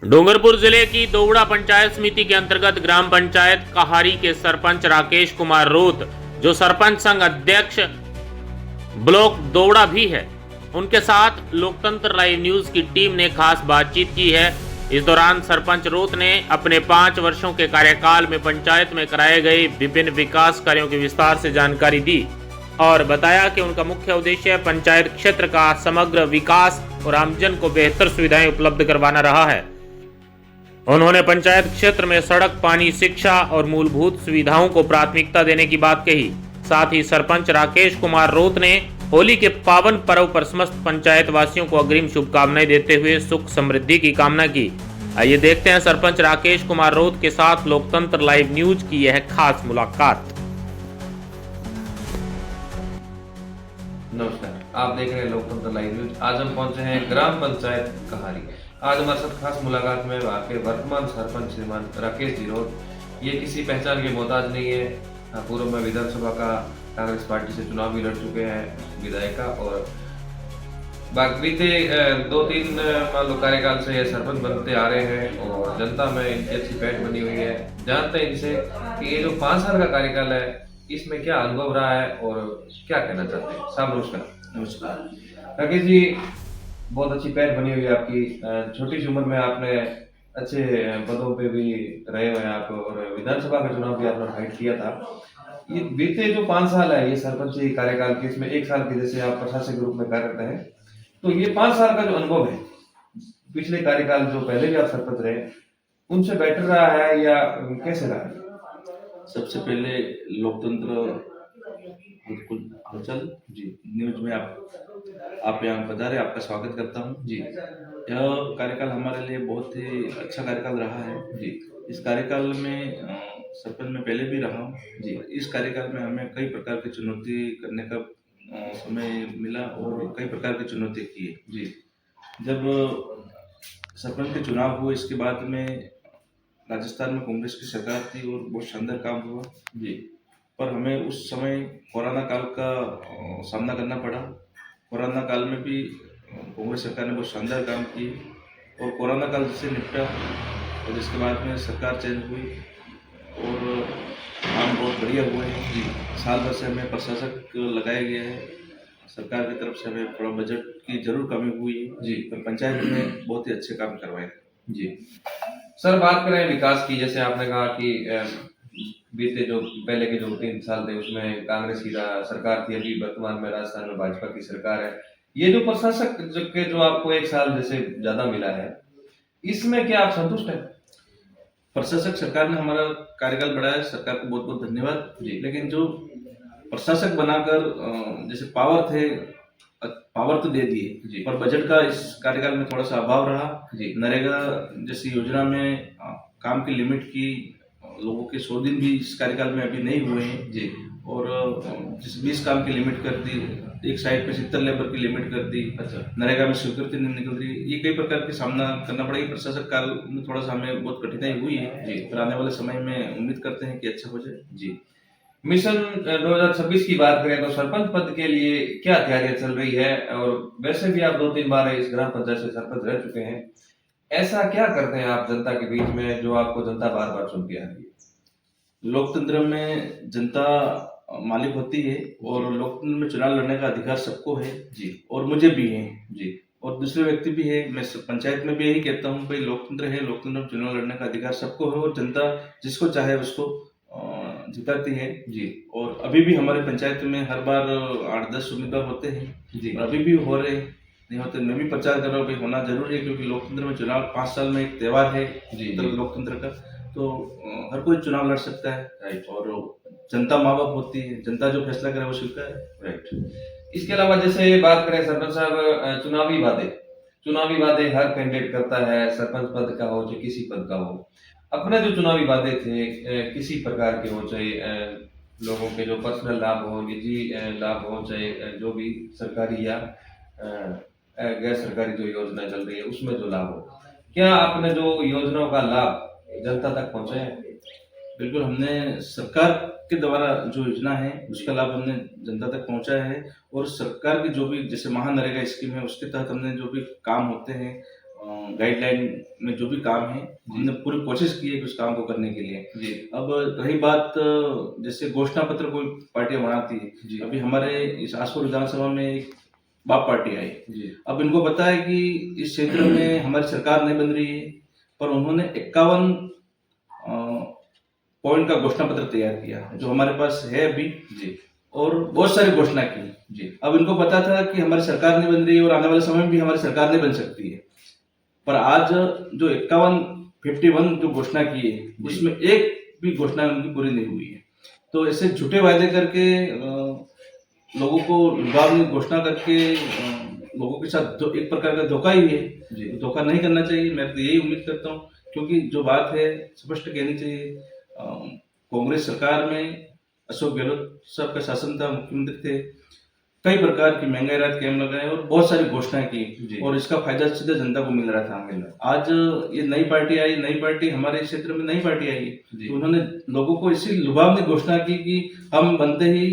डूंगरपुर जिले की दोवड़ा पंचायत समिति के अंतर्गत ग्राम पंचायत कहारी के सरपंच राकेश कुमार रोत, जो सरपंच संघ अध्यक्ष ब्लॉक दोवड़ा भी है, उनके साथ लोकतंत्र लाइव न्यूज की टीम ने खास बातचीत की है। इस दौरान सरपंच रोत ने अपने 5 वर्षों के कार्यकाल में पंचायत में कराए गए विभिन्न विकास कार्यों की विस्तार से जानकारी दी और बताया कि उनका मुख्य उद्देश्य पंचायत क्षेत्र का समग्र विकास और आमजन को बेहतर सुविधाएं उपलब्ध करवाना रहा है। उन्होंने पंचायत क्षेत्र में सड़क, पानी, शिक्षा और मूलभूत सुविधाओं को प्राथमिकता देने की बात कही। साथ ही सरपंच राकेश कुमार रोत ने होली के पावन पर्व पर समस्त पंचायत वासियों को अग्रिम शुभकामनाएं देते हुए सुख समृद्धि की कामना की। आइए देखते हैं सरपंच राकेश कुमार रोत के साथ लोकतंत्र लाइव न्यूज की यह खास मुलाकात। नमस्कार, आप देख रहे हैं लोकतंत्र लाइव न्यूज। आज हम पहुंचे हैं ग्राम पंचायत कहारी। आज हमारे साथ खास मुलाकात में वहाँ के वर्तमान सरपंच श्रीमान राकेश जी रोत। ये किसी पहचान के मोहताज नहीं है। पूर्व में विधानसभा का कांग्रेस पार्टी से चुनाव भी लड़ चुके हैं विधायिका, और बीते 2-3 कार्यकाल से ये सरपंच बनते आ रहे हैं और जनता में इनकी अच्छी पैठ बनी हुई है। जानते हैं इनसे कि ये जो 5 साल का कार्यकाल है, इसमें क्या अनुभव रहा है और क्या कहना चाहते हैं। साहब नमस्कार। नमस्कार राकेश जी, बहुत अच्छी पैठ बनी हुई है आपकी। छोटी सी उम्र में आपने अच्छे पदों पे भी रहे हुए हैं आप, और विधानसभा का चुनाव भी आपने फाइट किया था। ये बीते जो 5 साल है ये सरपंची कार्यकाल के, इसमें 1 साल के जैसे आप प्रशासक के रूप में कार्यरत हैं, तो ये 5 साल का जो अनुभव है, पिछले कार्यकाल जो पहले भी आप सरपंच रहे उनसे बेटर रहा है या कैसे रहा है? सबसे पहले लोकतंत्र हलचल जी न्यूज में आप यहाँ पधारे, आपका स्वागत करता हूँ जी। यह कार्यकाल हमारे लिए बहुत ही अच्छा कार्यकाल रहा है जी। इस कार्यकाल में सरपंच में पहले भी रहा हूँ जी। इस कार्यकाल में हमें कई प्रकार की चुनौती करने का समय मिला और कई प्रकार की चुनौती की जी। जब सरपंच के चुनाव हुए, इसके बाद में राजस्थान में कांग्रेस की सरकार थी और बहुत शानदार काम हुआ जी। पर हमें उस समय कोरोना काल का सामना करना पड़ा। कोरोना काल में भी कांग्रेस सरकार ने बहुत शानदार काम किए और कोरोना काल से निपटा, और जिसके बाद में सरकार चेंज हुई और काम बहुत बढ़िया हुए हैं जी। साल भर से हमें प्रशासक लगाया गया है। सरकार की तरफ से हमें थोड़ा बजट की जरूर कमी हुई है जी, पर पंचायत में बहुत ही अच्छे काम करवाए जी। सर, बात करें विकास की, जैसे आपने कहा कि बीते जो पहले के जो 3 साल थे उसमें कांग्रेस की सरकार थी, अभी वर्तमान में राजस्थान में भाजपा की सरकार है। ये जो प्रशासक के जो आपको 1 साल जैसे ज्यादा मिला है, इसमें क्या आप संतुष्ट हैं? प्रशासक सरकार ने हमारा कार्यकाल बढ़ाया, सरकार को बहुत बहुत धन्यवाद जी। लेकिन जो प्रशासक बनाकर जैसे पावर तो दे दिए जी, पर बजट का इस कार्यकाल में थोड़ा सा अभाव रहा जी। नरेगा जैसी योजना में काम की लिमिट की, लोगों के 100 दिन भी इस कार्यकाल में अभी नहीं हुए हैं जी। और जिस 20 काम की लिमिट कर दी, एक साइड पे 70 लेबर की लिमिट कर दी। अच्छा, नरेगा में स्वीकृति नहीं निकल रही। ये कई प्रकार के सामना करना पड़ेगा। प्रशासक काल में थोड़ा सा हमें बहुत कठिनाई हुई है जी, पर आने वाले समय में उम्मीद करते हैं कि अच्छा हो जाए जी। मिशन 2026 की बात करें तो सरपंच पद के लिए क्या तैयारियां चल रही है? और वैसे भी आप 2-3 बार इस ग्राम पंचायत से सरपंच रह चुके हैं, ऐसा क्या करते हैं आप जनता के बीच में जो आपको जनता बार बार चुनती आ रही है? लोकतंत्र में जनता मालिक होती है और लोकतंत्र में चुनाव लड़ने का अधिकार सबको है जी, और मुझे भी है जी, और दूसरे व्यक्ति भी है। मैं पंचायत में भी यही कहता हूँ भाई, लोकतंत्र है, लोकतंत्र में चुनाव लड़ने का अधिकार सबको है और जनता जिसको चाहे उसको जिताती है जी। और अभी भी हमारे पंचायत में हर बार 8-10 उम्मीदवार होते हैं जी, और अभी भी हो रहे नहीं होते। मैं भी प्रचार कर रहा हूँ भाई, होना जरूरी है, क्योंकि लोकतंत्र में चुनाव 5 साल में एक त्योहार है जी लोकतंत्र का। तो हर कोई चुनाव लड़ सकता है राइट, और जनता माँ बाप होती है, जनता जो फैसला करे वो स्वीकार है राइट। इसके अलावा जैसे बात करें सरपंच साहब, चुनावी वादे हर कैंडिडेट करता है, सरपंच पद का हो चाहे किसी पद का हो। अपने जो चुनावी वादे थे किसी प्रकार के हो, चाहे लोगों के जो पर्सनल लाभ हो, निजी लाभ हो, चाहे जो भी सरकारी या गैर सरकारी जो योजना चल रही है उसमें जो लाभ हो, क्या आपने जो योजनाओं का लाभ जनता तक पहुंचाया है? बिल्कुल, हमने सरकार के द्वारा जो योजना है उसका लाभ हमने जनता तक पहुंचाया है। और सरकार की जो भी जैसे महानरेगा स्कीम है उसके तहत हमने जो भी काम होते हैं गाइडलाइन में जो भी काम है हमने पूरी कोशिश की है कि उस काम को करने के लिए। जी अब रही बात जैसे घोषणा पत्र कोई पार्टियां बनाती जी। है, अभी हमारे इस आसपुर विधानसभा में एक बाप पार्टी आई। जी अब इनको पता है कि इस क्षेत्र में हमारी सरकार नहीं बन रही है, पर उन्होंने 51 पॉइंट का घोषणा पत्र तैयार किया जो हमारे पास है अभी, जी और बहुत सारी घोषणा की। जी। अब इनको पता था कि हमारी सरकार नहीं बन रही है और आने वाले समय में भी हमारी सरकार नहीं बन सकती है, पर आज जो 51 जो घोषणा की है उसमें एक भी घोषणा उनकी पूरी नहीं हुई है। तो ऐसे झूठे वायदे करके लोगों को लुभावनी घोषणा करके लोगों के साथ जो एक प्रकार का धोखा ही है, धोखा नहीं करना चाहिए। मैं तो यही उम्मीद करता हूँ, क्योंकि जो बात है स्पष्ट कहनी चाहिए। कांग्रेस सरकार में अशोक गहलोत साहब का शासन था, मुख्यमंत्री थे, कई प्रकार की महंगाई राहत कैंप लगाए और बहुत सारी घोषणाएं की और इसका फायदा सीधा जनता को मिल रहा था। आज ये नई पार्टी आई, नई पार्टी हमारे क्षेत्र में नई पार्टी आई है, तो उन्होंने लोगों को इसी लुभावनी घोषणा की कि हम बनते ही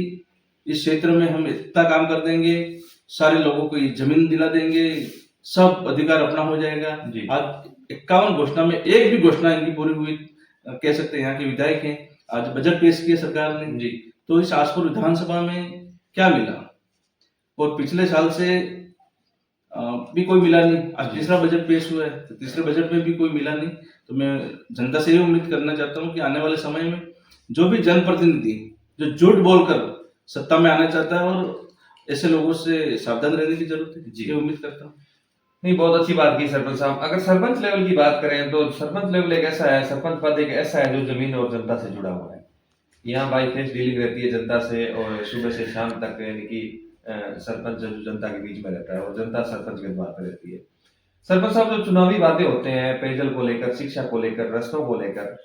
इस क्षेत्र में हम इतना काम कर देंगे, सारे लोगों को ये जमीन दिला देंगे, सब अधिकार अपना हो जाएगा। आज 51 घोषणा में एक भी घोषणा इनकी पूरी हुई कह सकते हैं। यहाँ के विधायक हैं, आज बजट पेश किया सरकार ने, तो इस आसपुर विधानसभा में क्या मिला? और पिछले साल से भी कोई मिला नहीं। आज तीसरा बजट पेश हुआ है, तो तीसरे बजट में भी कोई मिला नहीं। तो मैं जनता से ये उम्मीद करना चाहता हूँ कि आने वाले समय में जो भी जनप्रतिनिधि जो झूठ बोलकर सत्ता में आना चाहता है, और ऐसे लोगों से सावधान रहने की जरूरत है, ये उम्मीद करता हूँ। नहीं, बहुत अच्छी बात की सरपंच साहब। अगर सरपंच लेवल की बात करें तो सरपंच लेवल एक ऐसा है, सरपंच पद एक ऐसा है जो जमीन और जनता से जुड़ा हुआ है। यहाँ बाई फेस डीलिंग रहती है जनता से, और सुबह से शाम तक यानी कि सरपंच जो जनता के बीच में रहता है और जनता सरपंच के द्वार पर रहती है। सरपंच साहब, जो चुनावी वादे होते हैं पेयजल को लेकर, शिक्षा को लेकर, रस्तों को लेकर,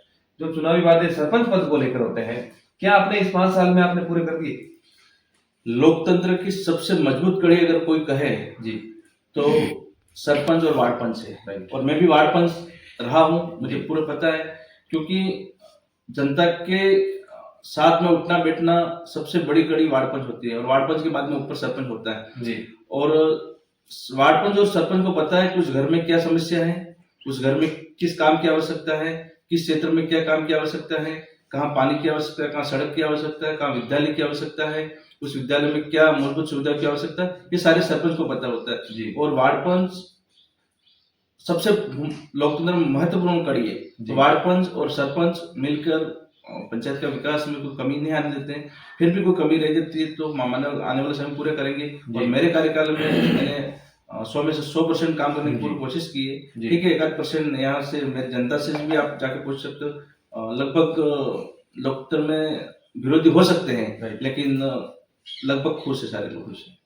जो चुनावी वादे सरपंच पद को लेकर होते हैं, क्या आपने इस 5 साल में आपने पूरे कर दिए? लोकतंत्र की सबसे मजबूत कड़ी अगर कोई कहे जी तो सरपंच और वार्ड पंच है, और मैं भी वार्ड पंच रहा हूँ, मुझे पूरा पता है। क्योंकि जनता के साथ में उठना बैठना सबसे बड़ी कड़ी वार्ड पंच होती है, और वार्ड पंच के बाद में ऊपर सरपंच होता है जी। और वार्ड पंच और सरपंच को पता है कि उस घर में क्या समस्या है, उस घर में किस काम की आवश्यकता है, किस क्षेत्र में क्या काम की आवश्यकता है, कहाँ पानी की आवश्यकता है, कहाँ सड़क की आवश्यकता है, कहाँ विद्यालय की आवश्यकता है, उस विद्यालय में क्या मूलभूत सुविधा की आवश्यकता है, ये सारे सरपंच को पता होता है जी। और वार्ड पंच सबसे लोकतंत्र में महत्वपूर्ण कड़ी है। तो वार्ड पंच और सरपंच मिलकर पंचायत का विकास में कोई कमी नहीं आने देते हैं। फिर भी कोई कमी रह जाती है तो आने वाले समय पूरे करेंगे। और मेरे कार्यकाल में मैंने 100 में से 100% काम करने की पूरी कोशिश की है। ठीक है, 1% यहाँ से मेरी जनता से भी आप जाके पूछ सकते हो। लगभग लोकतंत्र में विरोधी हो सकते हैं, लेकिन लगभग खुश है सारे लोग। खुश है।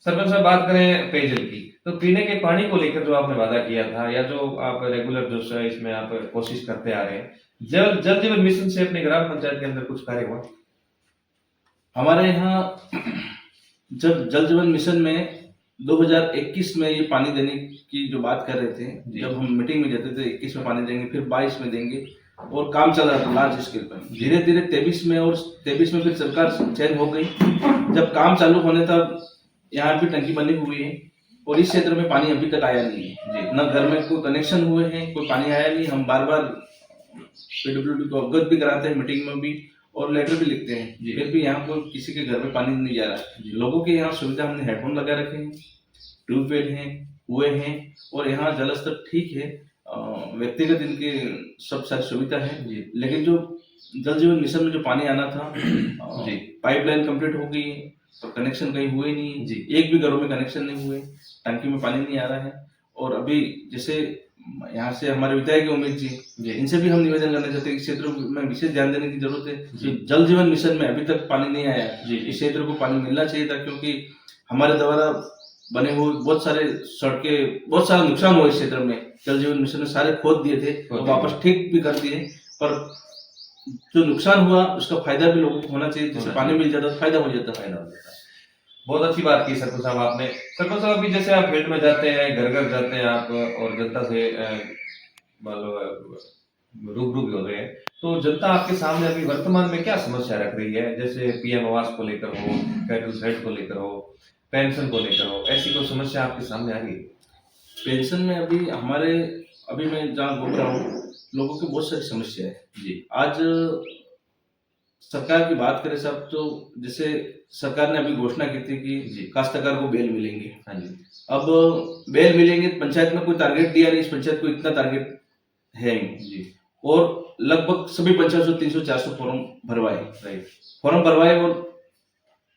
सरपंच साहब, बात करें पेयजल की, तो पीने के पानी को लेकर जो आपने वादा किया था, या जो आप रेगुलर जो है इसमें आप कोशिश करते आ रहे हैं, जल जीवन मिशन से अपने ग्राम पंचायत के अंदर कुछ कार्य हुआ? हमारे यहाँ जब जल जीवन मिशन में 2021 में ये पानी देने की जो बात कर रहे थे, जब हम मीटिंग में जाते थे 21 में पानी देंगे, फिर 22 में देंगे, और काम चल रहा था लार्ज स्केल पर। धीरे धीरे 23 में और 23 में फिर सरकार चेंज हो गई। जब काम चालू होने तक यहाँ भी टंकी बनी हुई है, और इस क्षेत्र में पानी अभी तक आया नहीं है। न घर में कोई कनेक्शन हुए हैं, कोई पानी आया नहीं। हम बार बार पीडब्ल्यूडी को अवगत भी कराते हैं मीटिंग में भी, और लेटर भी लिखते हैं, फिर भी यहाँ कोई किसी के घर में पानी नहीं जा रहा। लोगों के यहाँ सुविधा हमने हेडफोन लगा रखे हैं, ट्यूबवेल हैं, कुएं हैं, और यहाँ जल स्तर ठीक है, व्यक्तिगत इनके सब सारी सुविधा है। लेकिन जो जल जीवन मिशन में जो पानी आना था, पाइपलाइन कंप्लीट हो गई है, तो कनेक्शन कहीं हुए नहीं। एक भी घरों में कनेक्शन नहीं हुए, टंकी में पानी नहीं आ रहा है। और अभी जैसे यहाँ से हमारे विधायक उमेश जी, इनसे भी हम निवेदन करना चाहते हैं कि क्षेत्र में विशेष ध्यान देने की जरूरत है। जल जीवन मिशन में अभी तक पानी नहीं आया, इस क्षेत्र को पानी मिलना चाहिए था, क्योंकि हमारे द्वारा बने हुए बहुत सारे सड़कें, बहुत सारा नुकसान हुआ इस क्षेत्र में। जल जीवन मिशन ने सारे खोद दिए थे, तो वापस ठीक भी कर दिए, पर जो नुकसान हुआ उसका फायदा भी लोगों को होना चाहिए। जैसे पानी मिल जाता तो फायदा हो जाता। बहुत अच्छी बात की सरपंच साहब आपने। सरपंच साहब, अभी जैसे आप फील्ड में जाते हैं, घर घर जाते हैं आप, और जनता से रूबरू भी हो रहे हैं, तो जनता आपके सामने अभी वर्तमान में क्या समस्या रख रही है? जैसे पीएम आवास को लेकर हो, कैटल सेट को लेकर हो, पेंशन को लेकर हो, ऐसी कोई समस्या आपके सामने आ रही है? पेंशन में अभी मैं जहाँ घूम रहा हूँ, लोगों की बहुत सारी समस्या है जी। आज सरकार की बात करें साहब, तो जैसे सरकार ने अभी घोषणा की थी कि काश्तकार को बेल मिलेंगे। हाँ जी। अब बेल मिलेंगे, पंचायत में कोई टारगेट दिया नहीं, इस पंचायत को इतना टारगेट है जी। और लगभग सभी पंचायत 300 400 फॉर्म भरवाए, राइट। फॉर्म भरवाए और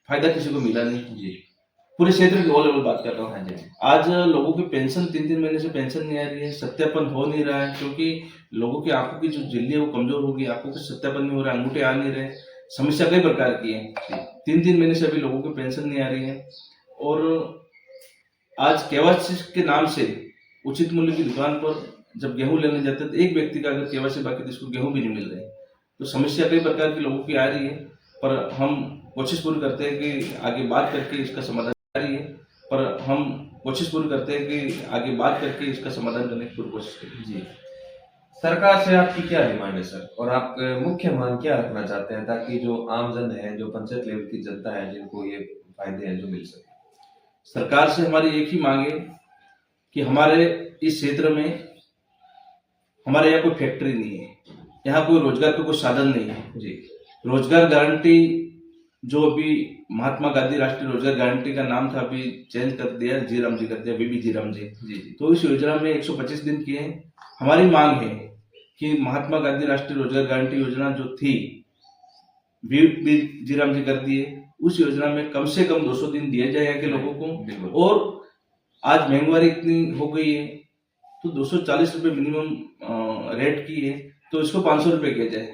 फायदा किसी को मिला नहीं जी। पूरे क्षेत्र की ऑल लेवल बात कर रहा हूँ। हाँ जी। आज लोगों की पेंशन 3-3 महीने से पेंशन नहीं आ रही है, सत्यापन हो नहीं रहा है, क्योंकि लोगों की आंखों की जो झिल्ली है वो कमजोर होगी, आंखों का सत्यापन नहीं हो रहा है, अंगूठे आ नहीं रहे, समस्या कई प्रकार की है। 3-3 महीने से अभी लोगों की पेंशन नहीं आ रही है। और आज केवाईसी के नाम से उचित मूल्य की दुकान पर जब गेहूं लेने जाते हैं तो एक व्यक्ति का अगर केवाईसी बाकी तो इसको गेहूं भी नहीं मिल रहे, तो समस्या कई प्रकार की लोगों की आ रही है। पर हम कोशिश पूरी करते हैं कि आगे बात करके इसका समाधान करने की पूरी कोशिश करें जी। सरकार से आपकी क्या डिमांड है सर, और आप मुख्य मांग क्या रखना चाहते हैं ताकि जो आम जन है, जो पंचायत लेवल की जनता है, जिनको ये फायदे हैं जो मिल सके? सरकार से हमारी एक ही मांग है कि हमारे इस क्षेत्र में हमारे यहाँ कोई फैक्ट्री नहीं है, यहाँ कोई रोजगार का कोई साधन नहीं है जी। रोजगार गारंटी जो अभी महात्मा गांधी राष्ट्रीय रोजगार गारंटी का नाम था, अभी चेंज कर दिया, जीराम जी कर दिया, बीबी जीराम जी जी। तो इस योजना में 125 दिन किए हैं। हमारी मांग है कि महात्मा गांधी राष्ट्रीय रोजगार गारंटी योजना जो थी, बीबी जीराम जी कर दिए, उस योजना में कम से कम 200 दिन दिए जाए यहाँ के लोगों को। और आज महंगाई इतनी हो गई है तो 240 रुपये मिनिमम रेट की है, तो इसको 500 रुपये किया जाए,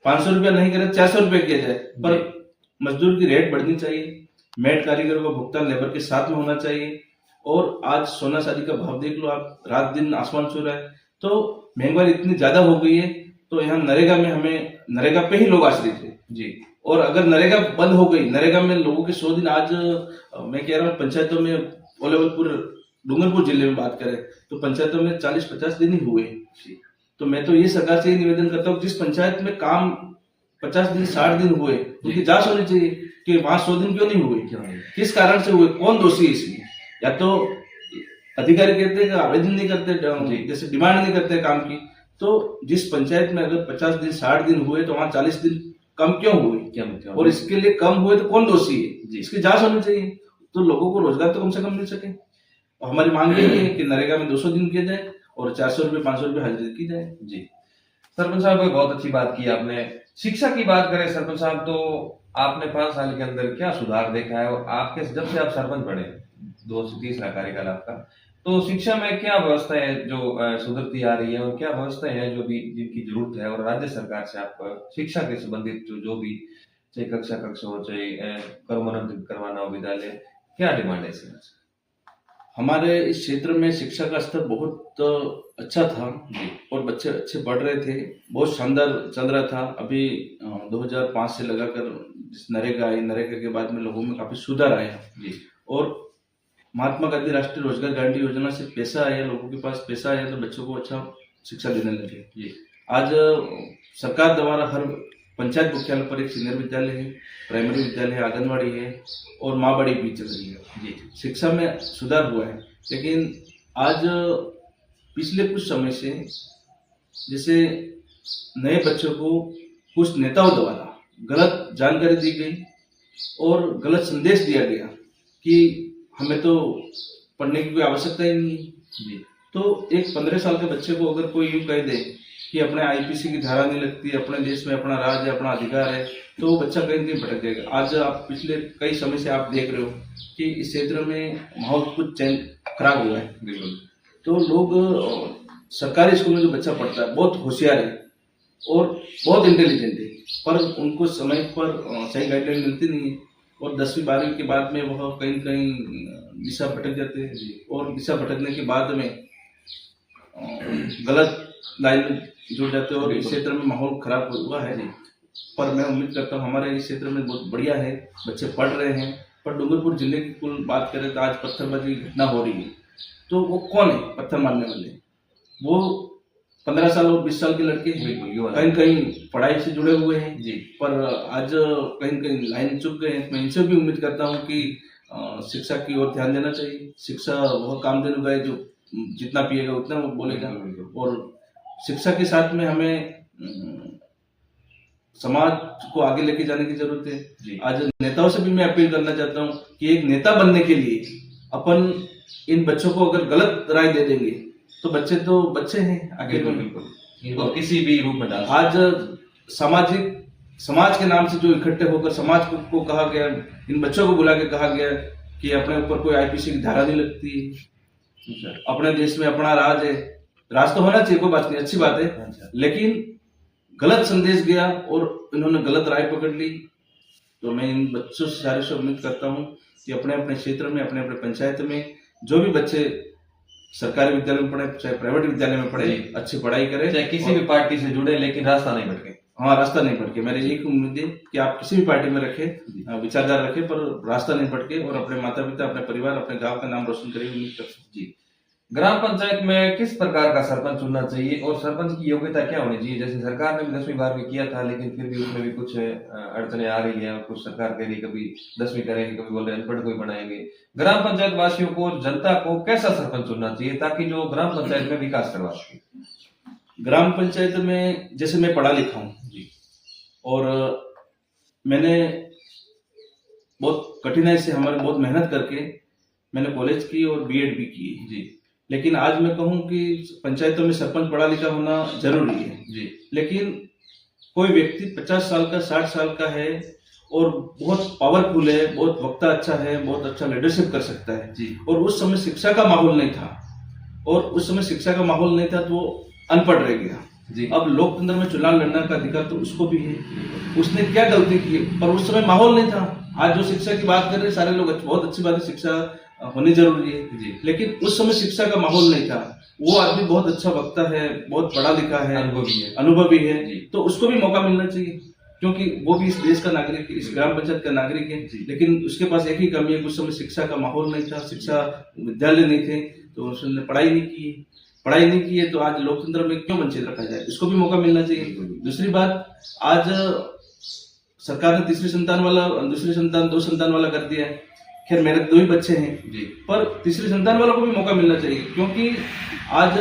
500 रुपया नहीं करे 400 रुपये किया जाए। पर मजदूर की रेट बढ़नी चाहिए, मेड कारीगर का भुगतान लेबर के साथ में होना चाहिए। और आज सोना चांदी का भाव देख लो आप, रात दिन आसमान छू रहा है, तो महंगाई इतनी ज्यादा हो गई है। तो यहाँ नरेगा में हमें नरेगा पे ही लोग आश्रित है जी। और अगर नरेगा बंद हो गई, नरेगा में लोगों के 100 दिन, आज मैं कह रहा हूँ पंचायतों में ओलेवलपुर डूंगरपुर जिले में बात करें तो पंचायतों में 40-50 दिन ही हुए। तो मैं तो ये सरकार से निवेदन करता हूँ, जिस पंचायत में काम 50 दिन 60 दिन हुए उनकी जांच होनी चाहिए कि वहां 100 दिन क्यों नहीं हुए, किस कारण से हुए, कौन दोषी है इसमें। या तो अधिकारी कहते हैं कि आवेदन नहीं करते, जैसे डिमांड नहीं करते काम की, तो जिस पंचायत में अगर 50 दिन 60 दिन हुए तो वहां 40 दिन कम क्यों हुए, और इसके लिए कम हुए तो कौन दोषी है, इसकी जांच होनी चाहिए, तो लोगों को रोजगार तो कम से कम मिल सके। और हमारी मांग यही है कि नरेगा में 200 दिन किए जाए और 400 रुपये 500 रुपये हाजिरी की जाए जी। सरपंच साहब बहुत अच्छी बात की आपने। शिक्षा की बात करें सरपंच साहब, तो आपने 5 साल के अंदर क्या सुधार देखा है, और आपके जब से आप सरपंच बने, 2 से 3 कार्यकाल आपका, तो शिक्षा में क्या व्यवस्था है जो सुधरती आ रही है, और क्या व्यवस्था है जो भी जिनकी जरूरत है, और राज्य सरकार से आप शिक्षा के संबंधित जो भी चाहे कक्षा हो, चाहे कर्मोन्नत करवाना हो विद्यालय, क्या डिमांड है इसमें? हमारे इस क्षेत्र में शिक्षा का स्तर बहुत अच्छा था और बच्चे अच्छे पढ़ रहे थे, बहुत शानदार चल रहा था। अभी 2005 से लगाकर जिस नरेगा आई, नरेगा के बाद में लोगों में काफी सुधार आया जी। और महात्मा गांधी राष्ट्रीय रोजगार गारंटी योजना से पैसा आया, लोगों के पास पैसा आया तो बच्चों को अच्छा शिक्षा देने लगे जी। आज सरकार द्वारा हर पंचायत मुख्यालय पर एक सीनियर विद्यालय है, प्राइमरी विद्यालय है, आंगनबाड़ी है और माँ बड़ी भी चल रही है जी। शिक्षा में सुधार हुआ है, लेकिन आज पिछले कुछ समय से जैसे नए बच्चों को कुछ नेताओं द्वारा गलत जानकारी दी गई और गलत संदेश दिया गया कि हमें तो पढ़ने की कोई आवश्यकता ही नहीं है। तो एक 15 साल के बच्चे को अगर कोई यूं कह दे कि अपने आईपीसी की धारा नहीं लगती, अपने देश में अपना राज है, अपना अधिकार है, तो वो बच्चा कहीं नहीं भटक जाएगा। आज आप पिछले कई समय से आप देख रहे हो कि इस क्षेत्र में माहौल कुछ खराब हुआ है बिल्कुल। तो लोग सरकारी स्कूल में जो बच्चा पढ़ता है बहुत होशियार है और बहुत इंटेलिजेंट है, पर उनको समय पर सही गाइडलाइन मिलती नहीं है और 10वीं 12वीं के बाद में वह कहीं कहीं दिशा भटक जाते हैं और दिशा भटकने के बाद में गलत लाइन में जुड़ जाते हैं और इस क्षेत्र में माहौल खराब हुआ है। पर मैं उम्मीद करता हूँ हमारे इस क्षेत्र में बहुत बढ़िया है, बच्चे पढ़ रहे हैं। पर डूंगरपुर जिले की कुल बात करें तो आज पत्थरबाजी की घटना हो रही है, तो वो कौन है पत्थर मारने वाले? वो 15 साल और 20 साल के लड़के कहीं कहीं पढ़ाई से जुड़े हुए हैं जी, पर आज कहीं कहीं लाइन चुक गए हैं। मैं इनसे भी उम्मीद करता हूँ कि शिक्षा की ओर ध्यान देना चाहिए। शिक्षा वह काम देने है जो जितना पिएगा उतना वो बोलेगा। और शिक्षा के साथ में हमें समाज को आगे लेके जाने की जरूरत है। आज नेताओं से भी मैं अपील करना चाहता हूँ कि एक नेता बनने के लिए अपन इन बच्चों को अगर गलत राय दे देंगे तो बच्चे हैं आगे इनको किसी भी रूप में डाल। आज समाज के नाम से जो इकट्ठे होकर समाज को कहा गया, इन बच्चों को बुला के कहा गया कि अपने ऊपर कोई आईपीसी की धारा नहीं लगती, अपने देश में अपना राज है। राज तो होना चाहिए, कोई बात नहीं, अच्छी बात है, लेकिन गलत संदेश गया और इन्होंने गलत राय पकड़ ली। तो मैं इन बच्चों से सारे से उम्मीद करता हूँ कि अपने अपने क्षेत्र में, अपने अपने पंचायत में जो भी बच्चे सरकारी विद्यालय में पढ़े चाहे प्राइवेट विद्यालय में पढ़े, अच्छी पढ़ाई करें, चाहे किसी भी पार्टी से जुड़े, लेकिन रास्ता नहीं भटके। हाँ, रास्ता नहीं भटके। मेरी यही उम्मीद है कि आप किसी भी पार्टी में रखें, विचारधारा रखें, पर रास्ता नहीं भटके और अपने माता पिता, अपने परिवार, अपने गांव का नाम रोशन करें। उम्मीद करता हूं। जी, ग्राम पंचायत में किस प्रकार का सरपंच चुनना चाहिए और सरपंच की योग्यता क्या होनी चाहिए? जैसे सरकार ने भी 10वीं 12वीं किया था, लेकिन फिर भी उसमें भी कुछ अड़चने आ रही है। कुछ सरकार कह रही कभी 10वीं करेंगे, कभी बोल रहे अनपढ़ कोई बनाएंगे। ग्राम पंचायत वासियों को, जनता को कैसा सरपंच चुनना चाहिए ताकि जो ग्राम पंचायत में विकास करवा सके? ग्राम पंचायत में जैसे मैं पढ़ा लिखा हूँ और मैंने बहुत कठिनाई से, हमारे बहुत मेहनत करके मैंने कॉलेज की और बीएड भी की जी। लेकिन आज मैं कहूँ कि पंचायतों में सरपंच पढ़ा लिखा होना जरूरी है जी। लेकिन कोई व्यक्ति 50 साल का, 60 साल का है और बहुत पावरफुल है, बहुत वक्ता अच्छा है, बहुत अच्छा लीडरशिप कर सकता है जी। और उस समय शिक्षा का माहौल नहीं था, और उस समय शिक्षा का माहौल नहीं था तो वो अनपढ़ रह गया जी। अब लोकतंत्र में चुनाव लड़ने का अधिकार तो उसको भी है। उसने क्या गलती की, पर उस समय माहौल नहीं था। आज जो शिक्षा की बात कर रहे हैं सारे लोग, बहुत अच्छी बात है, शिक्षा होनी जरूरी है जी। लेकिन उस समय शिक्षा का माहौल नहीं था। वो आदमी बहुत अच्छा वक्ता है, बहुत पढ़ा लिखा है, अनुभवी है, तो उसको भी मौका मिलना चाहिए, क्योंकि वो भी इस देश का नागरिक है, इस ग्राम पंचायत का नागरिक है। लेकिन उसके पास एक ही कमी है, उस समय शिक्षा का माहौल नहीं था, शिक्षा विद्यालय नहीं थे, तो उसने पढ़ाई नहीं की है। तो आज लोकतंत्र में क्यों वंचित रखा जाए? इसको भी मौका मिलना चाहिए। दूसरी बात, आज सरकार ने तीसरी संतान वाला, दूसरी संतान, 2 संतान वाला कर दिया है। खैर मेरे 2 ही बच्चे हैं जी, पर तीसरी संतान वालों को भी मौका मिलना चाहिए, क्योंकि आज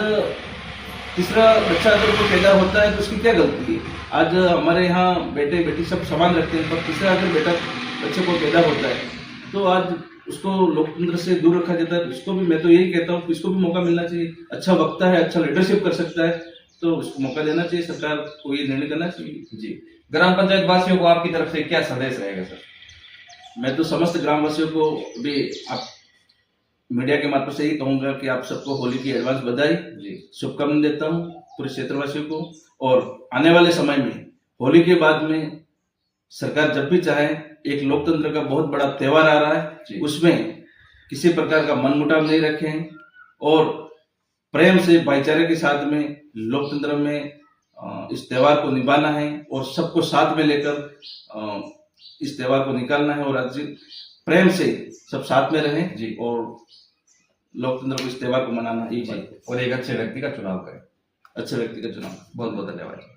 तीसरा बच्चा अगर कोई पैदा होता है तो उसकी क्या गलती है? आज हमारे यहाँ बेटे बेटी सब समान रखते हैं, पर तीसरा अगर बच्चे को पैदा होता है तो आज उसको लोकतंत्र से दूर रखा जाता है। उसको भी, मैं तो यही कहता हूँ, इसको भी मौका मिलना चाहिए। अच्छा वक्ता है, अच्छा लीडरशिप कर सकता है, तो उसको मौका देना चाहिए। सरकार को ये निर्णय करना चाहिए जी। ग्राम पंचायत वासियों को आपकी तरफ से क्या संदेश रहेगा सर? मैं तो समस्त ग्रामवासियों को भी आप मीडिया के माध्यम से यही कहूंगा कि आप सबको होली की एडवांस बधाई जी, शुभकामनाएं देता हूं पूरे क्षेत्रवासियों को। और आने वाले समय में होली के बाद में सरकार जब भी चाहे, एक लोकतंत्र का बहुत बड़ा त्योहार आ रहा है, उसमें किसी प्रकार का मनमुटाव नहीं रखें और प्रेम से, भाईचारे के साथ में लोकतंत्र में इस त्योहार को निभाना है और सबको साथ में लेकर इस त्योहार को निकालना है। और आज प्रेम से सब साथ में रहें जी, और लोकतंत्र को, इस त्योहार को मनाना। और एक अच्छे व्यक्ति का चुनाव करें। अच्छे व्यक्ति का चुनाव। बहुत बहुत धन्यवाद।